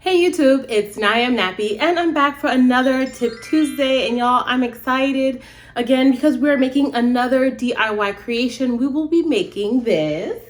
Hey YouTube, it's Nayam Nappy and I'm back for another Tip Tuesday, and y'all, I'm excited again because we're making another DIY creation. We will be making this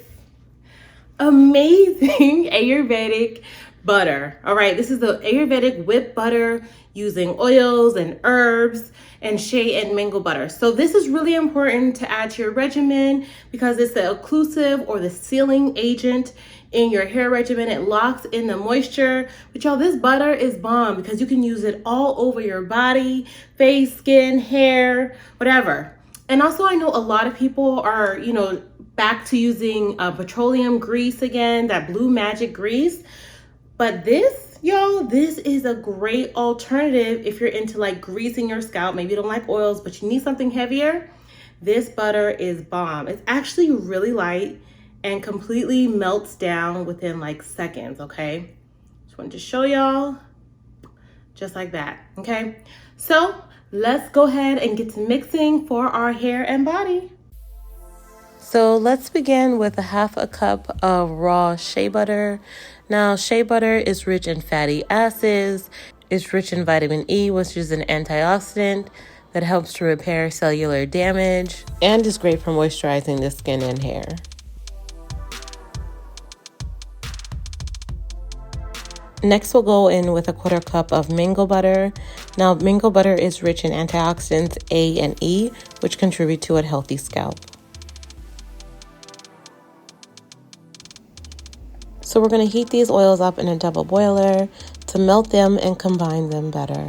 amazing Ayurvedic butter. All right, this is the Ayurvedic whipped butter using oils and herbs and Shea and Mango Butter. So this is really important to add to your regimen because it's the occlusive or the sealing agent in your hair regimen. It locks in the moisture. But y'all, this butter is bomb because you can use it all over your body, face, skin, hair, whatever. And also, I know a lot of people are, back to using petroleum grease again, that blue magic grease. But this, y'all, this is a great alternative if you're into like greasing your scalp. Maybe you don't like oils, but you need something heavier. This butter is bomb. It's actually really light and completely melts down within like seconds, okay? Just wanted to show y'all just like that, okay? So let's go ahead and get to mixing for our hair and body. So let's begin with a half a cup of raw shea butter. Now, shea butter is rich in fatty acids. It's rich in vitamin E, which is an antioxidant that helps to repair cellular damage and is great for moisturizing the skin and hair. Next, we'll go in with a quarter cup of mango butter. Now, mango butter is rich in antioxidants A and E, which contribute to a healthy scalp. So we're going to heat these oils up in a double boiler to melt them and combine them better.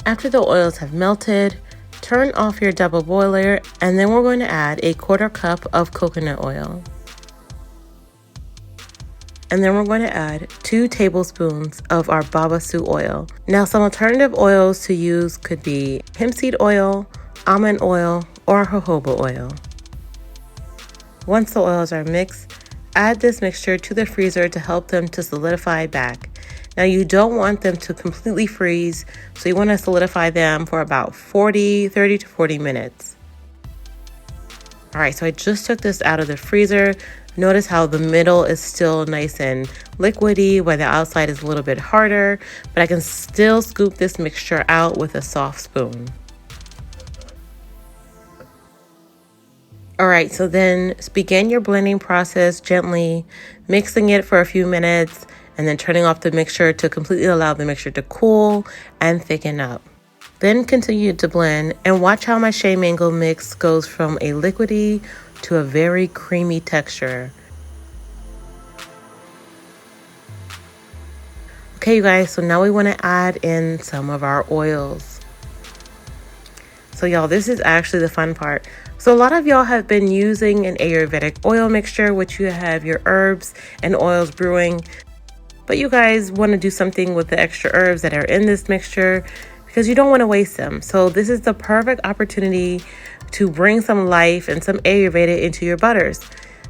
After the oils have melted, turn off your double boiler, and then we're going to add a quarter cup of coconut oil. And then we're going to add 2 tablespoons of our Babassu oil. Now, some alternative oils to use could be hemp seed oil, almond oil, or jojoba oil. Once the oils are mixed, add this mixture to the freezer to help them to solidify back. Now, you don't want them to completely freeze, so you want to solidify them for about 30 to 40 minutes. All right, so I just took this out of the freezer. Notice how the middle is still nice and liquidy, while the outside is a little bit harder, but I can still scoop this mixture out with a soft spoon. All right, so then begin your blending process gently, mixing it for a few minutes, and then turning off the mixture to completely allow the mixture to cool and thicken up. Then continue to blend and watch how my Shea Mango mix goes from a liquidy to a very creamy texture. Okay, you guys, so now we want to add in some of our oils. So y'all, this is actually the fun part. So a lot of y'all have been using an Ayurvedic oil mixture, which you have your herbs and oils brewing. But you guys want to do something with the extra herbs that are in this mixture because you don't want to waste them. So this is the perfect opportunity to bring some life and some Ayurveda into your butters.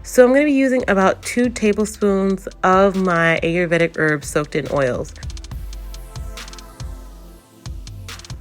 So I'm going to be using about 2 tablespoons of my Ayurvedic herbs soaked in oils.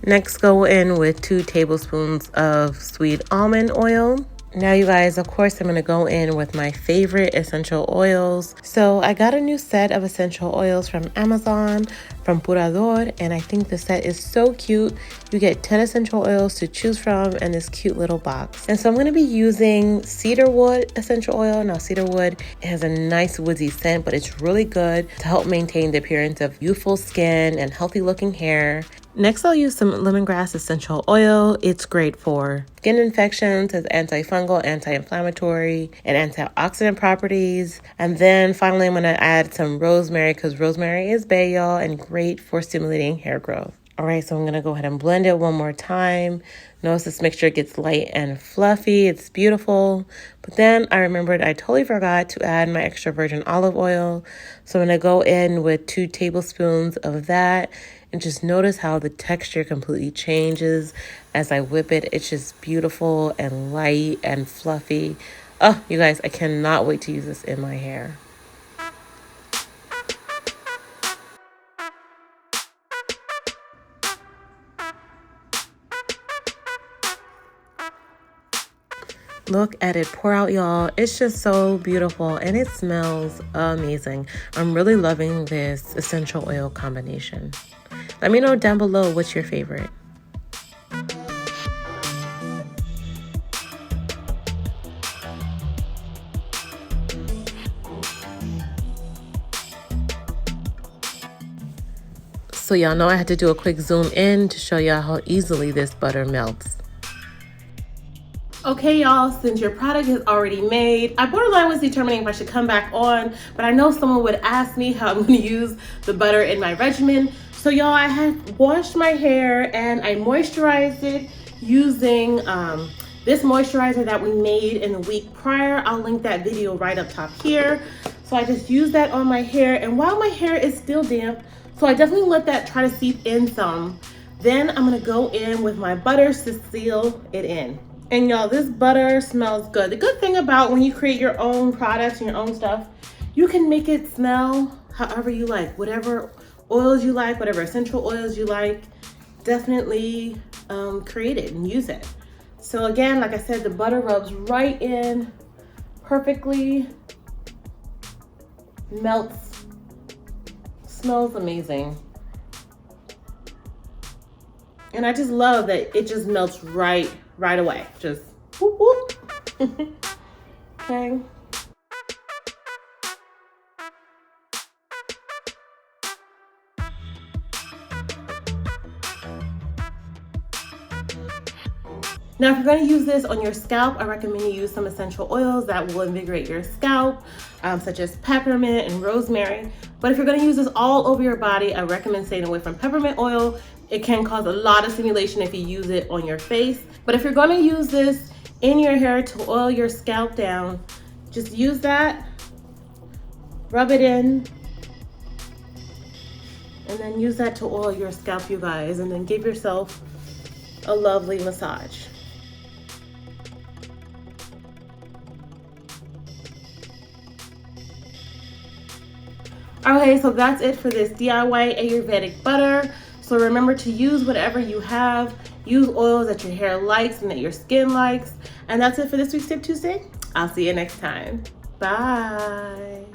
Next, go in with 2 tablespoons of sweet almond oil. Now, you guys, of course, I'm going to go in with my favorite essential oils. So I got a new set of essential oils from Amazon, from Burdock, and I think the set is so cute. You get 10 essential oils to choose from in this cute little box. And so I'm going to be using cedarwood essential oil. Now, cedarwood has a nice woodsy scent, but it's really good to help maintain the appearance of youthful skin and healthy looking hair. Next, I'll use some lemongrass essential oil. It's great for skin infections, has antifungal, anti-inflammatory, and antioxidant properties. And then finally, I'm going to add some rosemary because rosemary is bae, y'all, and great for stimulating hair growth. All right, so I'm going to go ahead and blend it one more time. Notice this mixture gets light and fluffy. It's beautiful. But then I remembered I totally forgot to add my extra virgin olive oil. So I'm going to go in with 2 tablespoons of that. And just notice how the texture completely changes as I whip it. It's just beautiful and light and fluffy. Oh, you guys, I cannot wait to use this in my hair. Look at it pour out, y'all. It's just so beautiful and it smells amazing. I'm really loving this essential oil combination. Let me know down below what's your favorite. So y'all know I had to do a quick zoom in to show y'all how easily this butter melts. Okay, y'all, since your product is already made, I borderline was determining if I should come back on, but I know someone would ask me how I'm gonna use the butter in my regimen. So y'all, I had washed my hair and I moisturized it using this moisturizer that we made in the week prior. I'll link that video right up top here. So I just used that on my hair, and while my hair is still damp, so I definitely let that try to seep in some. Then I'm gonna go in with my butter to seal it in. And y'all, this butter smells good. The good thing about when you create your own products and your own stuff, you can make it smell however you like. Whatever oils you like, whatever essential oils you like, definitely create it and use it. So again, like I said, the butter rubs right in perfectly, melts, smells amazing. And I just love that it just melts right away. Just whoop whoop. Okay. Now, if you're going to use this on your scalp, I recommend you use some essential oils that will invigorate your scalp, such as peppermint and rosemary. But if you're going to use this all over your body, I recommend staying away from peppermint oil. It can cause a lot of stimulation if you use it on your face. But if you're going to use this in your hair to oil your scalp down, just use that, rub it in, and then use that to oil your scalp, you guys, and then give yourself a lovely massage. Okay, so that's it for this DIY Ayurvedic butter. So remember to use whatever you have. Use oils that your hair likes and that your skin likes. And that's it for this week's Tip Tuesday. I'll see you next time. Bye.